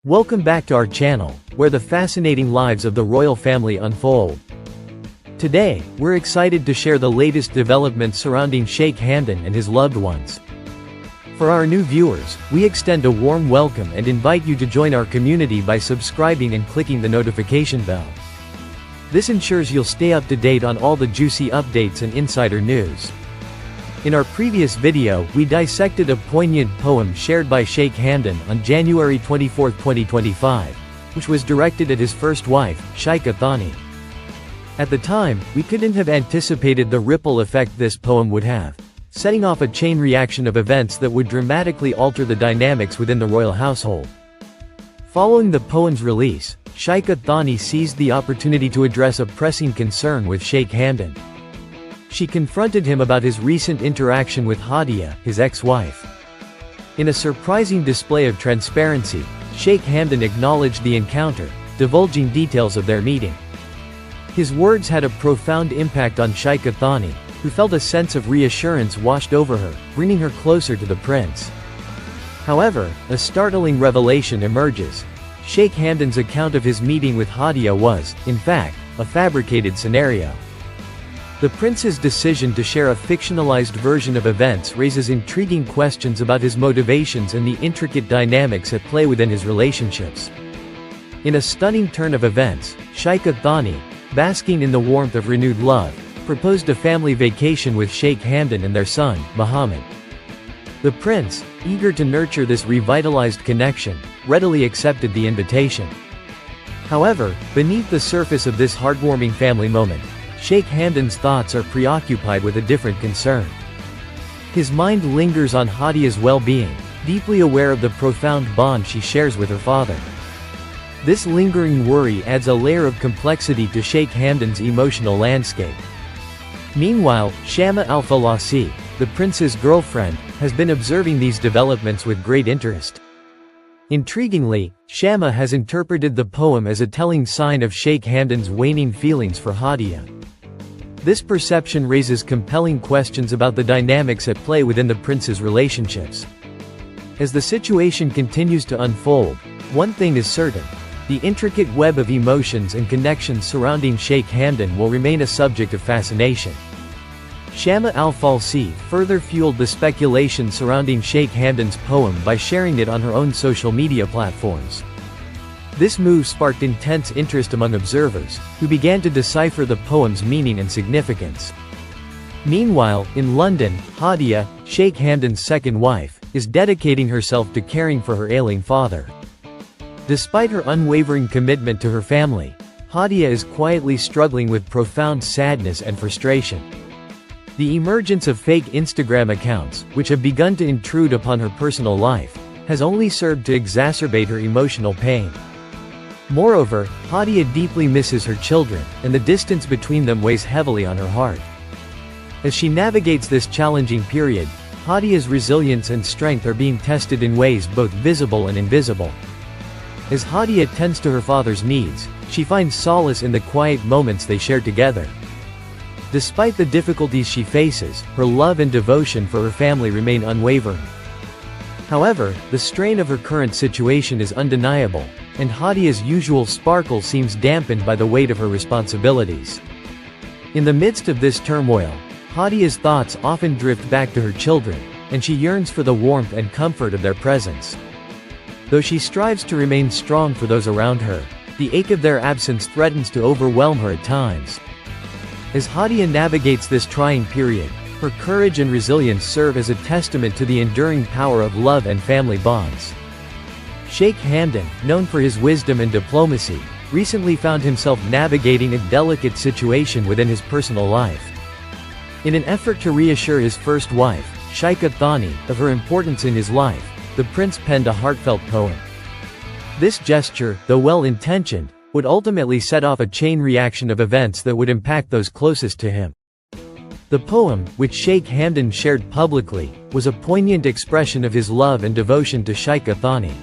Welcome back to our channel, where the fascinating lives of the royal family unfold. Today, we're excited to share the latest developments surrounding Sheikh Hamdan and his loved ones. For our new viewers, we extend a warm welcome and invite you to join our community by subscribing and clicking the notification bell. This ensures you'll stay up to date on all the juicy updates and insider news. In our previous video, we dissected a poignant poem shared by Sheikh Hamdan on January 24, 2025, which was directed at his first wife, Sheikha Thani. At the time, we couldn't have anticipated the ripple effect this poem would have, setting off a chain reaction of events that would dramatically alter the dynamics within the royal household. Following the poem's release, Sheikha Thani seized the opportunity to address a pressing concern with Sheikh Hamdan. She confronted him about his recent interaction with Hadia, his ex-wife. In a surprising display of transparency, Sheikh Hamdan acknowledged the encounter, divulging details of their meeting. His words had a profound impact on Sheikha Thani, who felt a sense of reassurance washed over her, bringing her closer to the prince. However, a startling revelation emerges. Sheikh Hamdan's account of his meeting with Hadia was, in fact, a fabricated scenario. The prince's decision to share a fictionalized version of events raises intriguing questions about his motivations and the intricate dynamics at play within his relationships. In a stunning turn of events, Sheikha Thani, basking in the warmth of renewed love, proposed a family vacation with Sheikh Hamdan and their son, Mohammed. The prince, eager to nurture this revitalized connection, readily accepted the invitation. However, beneath the surface of this heartwarming family moment, Sheikh Hamdan's thoughts are preoccupied with a different concern. His mind lingers on Hadia's well-being, deeply aware of the profound bond she shares with her father. This lingering worry adds a layer of complexity to Sheikh Hamdan's emotional landscape. Meanwhile, Shama al-Falasi, the prince's girlfriend, has been observing these developments with great interest. Intriguingly, Shama has interpreted the poem as a telling sign of Sheikh Hamdan's waning feelings for Hadia. This perception raises compelling questions about the dynamics at play within the prince's relationships. As the situation continues to unfold, one thing is certain: the intricate web of emotions and connections surrounding Sheikh Hamdan will remain a subject of fascination. Shama al-Falsi further fueled the speculation surrounding Sheikh Hamdan's poem by sharing it on her own social media platforms. This move sparked intense interest among observers, who began to decipher the poem's meaning and significance. Meanwhile, in London, Hadia, Sheikh Hamdan's second wife, is dedicating herself to caring for her ailing father. Despite her unwavering commitment to her family, Hadia is quietly struggling with profound sadness and frustration. The emergence of fake Instagram accounts, which have begun to intrude upon her personal life, has only served to exacerbate her emotional pain. Moreover, Hadia deeply misses her children, and the distance between them weighs heavily on her heart. As she navigates this challenging period, Hadia's resilience and strength are being tested in ways both visible and invisible. As Hadia tends to her father's needs, she finds solace in the quiet moments they share together. Despite the difficulties she faces, her love and devotion for her family remain unwavering. However, the strain of her current situation is undeniable, and Hadia's usual sparkle seems dampened by the weight of her responsibilities. In the midst of this turmoil, Hadia's thoughts often drift back to her children, and she yearns for the warmth and comfort of their presence. Though she strives to remain strong for those around her, the ache of their absence threatens to overwhelm her at times. As Hadia navigates this trying period, her courage and resilience serve as a testament to the enduring power of love and family bonds. Sheikh Hamdan, known for his wisdom and diplomacy, recently found himself navigating a delicate situation within his personal life. In an effort to reassure his first wife, Sheikha Thani, of her importance in his life, the prince penned a heartfelt poem. This gesture, though well-intentioned, would ultimately set off a chain reaction of events that would impact those closest to him. The poem, which Sheikh Hamdan shared publicly, was a poignant expression of his love and devotion to Sheikha Thani.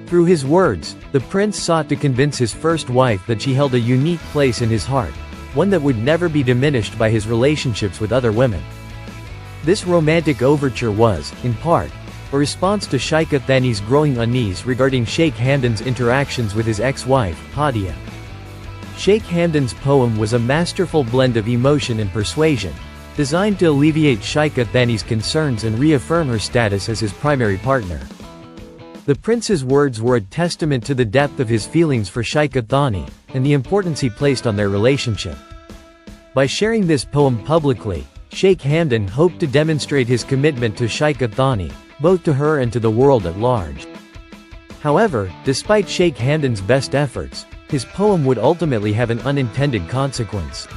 Through his words, the prince sought to convince his first wife that she held a unique place in his heart, one that would never be diminished by his relationships with other women. This romantic overture was, in part, a response to Sheikh Thani's growing unease regarding Sheikh Hamdan's interactions with his ex-wife, Hadia. Sheikh Hamdan's poem was a masterful blend of emotion and persuasion, designed to alleviate Sheikh Thani's concerns and reaffirm her status as his primary partner. The prince's words were a testament to the depth of his feelings for Sheikh Thani, and the importance he placed on their relationship. By sharing this poem publicly, Sheikh Hamdan hoped to demonstrate his commitment to Sheikh Thani, both to her and to the world at large. However, despite Sheikh Hamdan's best efforts, his poem would ultimately have an unintended consequence.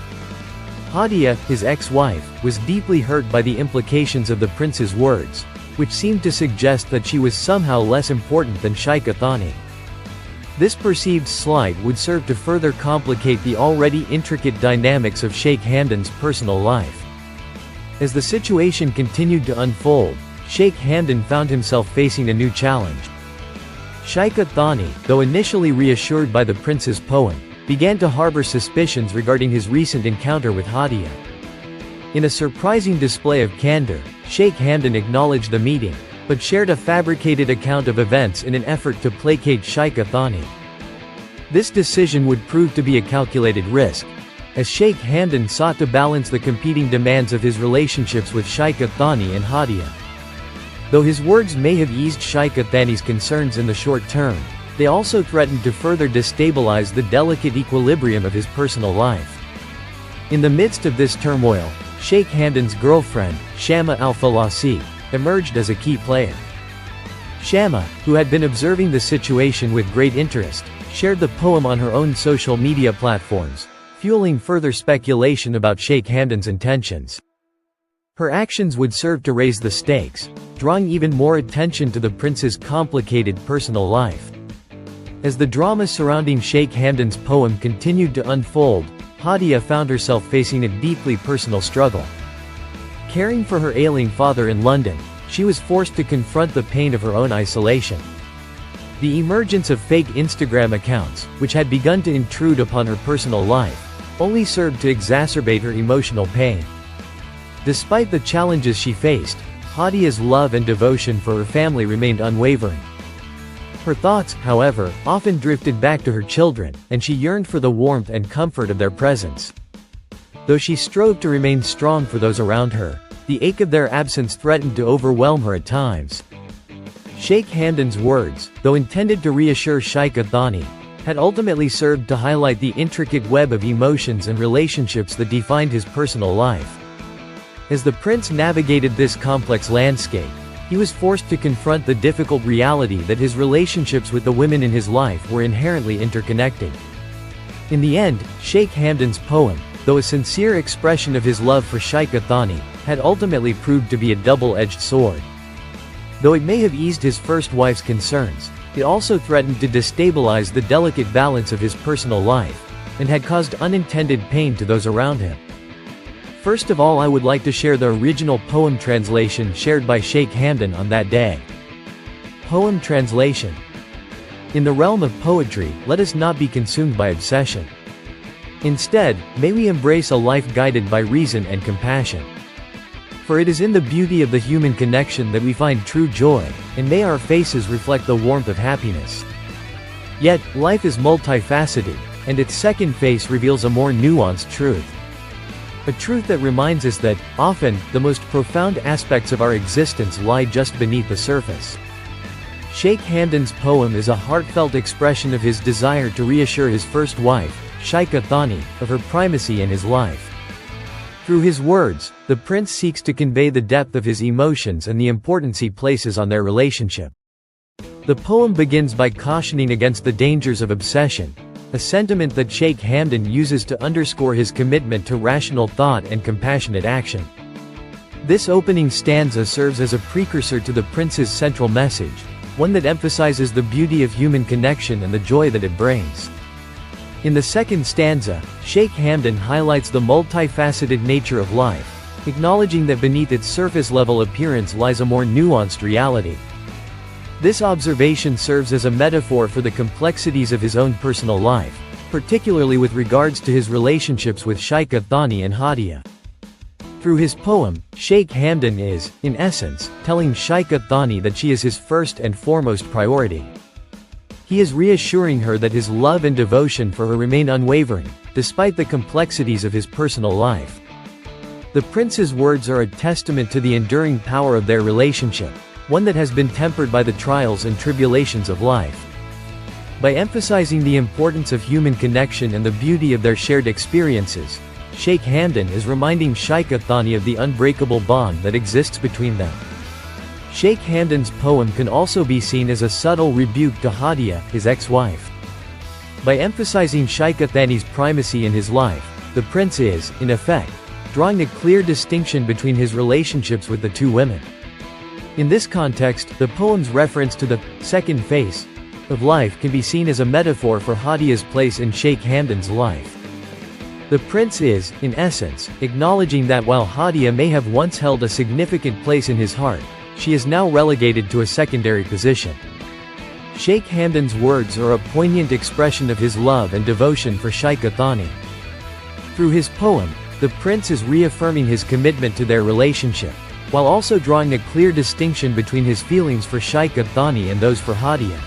Hadia, his ex-wife, was deeply hurt by the implications of the prince's words, which seemed to suggest that she was somehow less important than Sheikh Thani. This perceived slight would serve to further complicate the already intricate dynamics of Sheikh Hamdan's personal life. As the situation continued to unfold, Sheikh Hamdan found himself facing a new challenge. Sheikh Thani, though initially reassured by the prince's poem, began to harbor suspicions regarding his recent encounter with Hadia. In a surprising display of candor, Sheikh Hamdan acknowledged the meeting, but shared a fabricated account of events in an effort to placate Sheikh Thani. This decision would prove to be a calculated risk, as Sheikh Hamdan sought to balance the competing demands of his relationships with Sheikh Thani and Hadia. Though his words may have eased Sheikh Thani's concerns in the short term, they also threatened to further destabilize the delicate equilibrium of his personal life. In the midst of this turmoil, Sheikh Hamdan's girlfriend, Shama al-Falasi, emerged as a key player. Shama, who had been observing the situation with great interest, shared the poem on her own social media platforms, fueling further speculation about Sheikh Hamdan's intentions. Her actions would serve to raise the stakes, drawing even more attention to the prince's complicated personal life. As the drama surrounding Sheikh Hamdan's poem continued to unfold, Hadia found herself facing a deeply personal struggle. Caring for her ailing father in London, she was forced to confront the pain of her own isolation. The emergence of fake Instagram accounts, which had begun to intrude upon her personal life, only served to exacerbate her emotional pain. Despite the challenges she faced, Hadia's love and devotion for her family remained unwavering. Her thoughts, however, often drifted back to her children, and she yearned for the warmth and comfort of their presence. Though she strove to remain strong for those around her, the ache of their absence threatened to overwhelm her at times. Sheikh Hamdan's words, though intended to reassure Sheikh Thani, had ultimately served to highlight the intricate web of emotions and relationships that defined his personal life. As the prince navigated this complex landscape, he was forced to confront the difficult reality that his relationships with the women in his life were inherently interconnected. In the end, Sheikh Hamdan's poem, though a sincere expression of his love for Sheikh Thani, had ultimately proved to be a double-edged sword. Though it may have eased his first wife's concerns, it also threatened to destabilize the delicate balance of his personal life, and had caused unintended pain to those around him. First of all, I would like to share the original poem translation shared by Sheikh Hamdan on that day. Poem translation. In the realm of poetry, let us not be consumed by obsession. Instead, may we embrace a life guided by reason and compassion. For it is in the beauty of the human connection that we find true joy, and may our faces reflect the warmth of happiness. Yet, life is multifaceted, and its second face reveals a more nuanced truth. A truth that reminds us that, often, the most profound aspects of our existence lie just beneath the surface. Sheikh Hamdan's poem is a heartfelt expression of his desire to reassure his first wife, Sheikh Thani, of her primacy in his life. Through his words, the prince seeks to convey the depth of his emotions and the importance he places on their relationship. The poem begins by cautioning against the dangers of obsession, a sentiment that Sheikh Hamdan uses to underscore his commitment to rational thought and compassionate action. This opening stanza serves as a precursor to the prince's central message, one that emphasizes the beauty of human connection and the joy that it brings. In the second stanza, Sheikh Hamdan highlights the multifaceted nature of life, acknowledging that beneath its surface-level appearance lies a more nuanced reality. This observation serves as a metaphor for the complexities of his own personal life, particularly with regards to his relationships with Sheikh Thani and Hadia. Through his poem, Sheikh Hamdan is, in essence, telling Sheikh Thani that she is his first and foremost priority. He is reassuring her that his love and devotion for her remain unwavering, despite the complexities of his personal life. The prince's words are a testament to the enduring power of their relationship, one that has been tempered by the trials and tribulations of life. By emphasizing the importance of human connection and the beauty of their shared experiences, Sheikh Hamdan is reminding Sheikh Thani of the unbreakable bond that exists between them. Sheikh Hamdan's poem can also be seen as a subtle rebuke to Hadia, his ex-wife. By emphasizing Sheikh Thani's primacy in his life, the prince is, in effect, drawing a clear distinction between his relationships with the two women. In this context, the poem's reference to the second phase of life can be seen as a metaphor for Hadia's place in Sheikh Hamdan's life. The prince is, in essence, acknowledging that while Hadia may have once held a significant place in his heart, she is now relegated to a secondary position. Sheikh Hamdan's words are a poignant expression of his love and devotion for Sheikh Thani. Through his poem, the prince is reaffirming his commitment to their relationship, while also drawing a clear distinction between his feelings for Sheikh Thani and those for Hadia.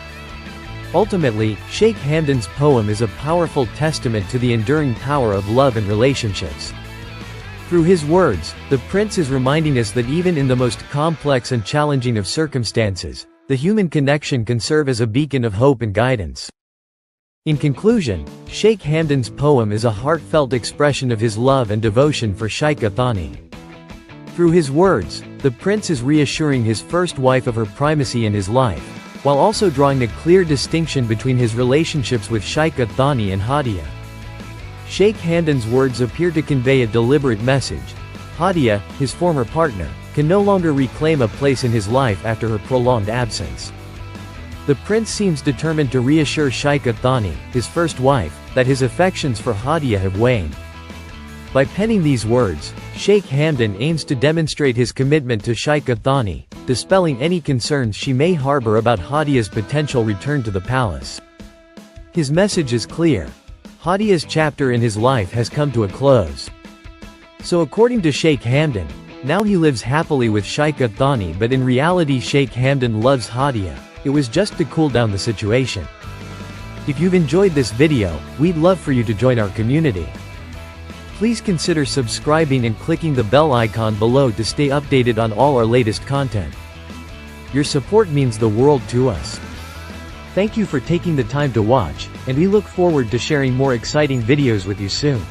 Ultimately, Sheikh Hamdan's poem is a powerful testament to the enduring power of love and relationships. Through his words, the prince is reminding us that even in the most complex and challenging of circumstances, the human connection can serve as a beacon of hope and guidance. In conclusion, Sheikh Hamdan's poem is a heartfelt expression of his love and devotion for Sheikh Thani. Through his words, the prince is reassuring his first wife of her primacy in his life, while also drawing a clear distinction between his relationships with Sheikh Thani and Hadia. Sheikh Hamdan's words appear to convey a deliberate message. Hadia, his former partner, can no longer reclaim a place in his life after her prolonged absence. The prince seems determined to reassure Sheikh Thani, his first wife, that his affections for Hadia have waned. By penning these words, Sheikh Hamdan aims to demonstrate his commitment to Sheikh Thani, dispelling any concerns she may harbor about Hadia's potential return to the palace. His message is clear. Hadia's chapter in his life has come to a close. So according to Sheikh Hamdan, now he lives happily with Sheikh Thani, but in reality Sheikh Hamdan loves Hadia. It was just to cool down the situation. If you've enjoyed this video, we'd love for you to join our community. Please consider subscribing and clicking the bell icon below to stay updated on all our latest content. Your support means the world to us. Thank you for taking the time to watch, and we look forward to sharing more exciting videos with you soon.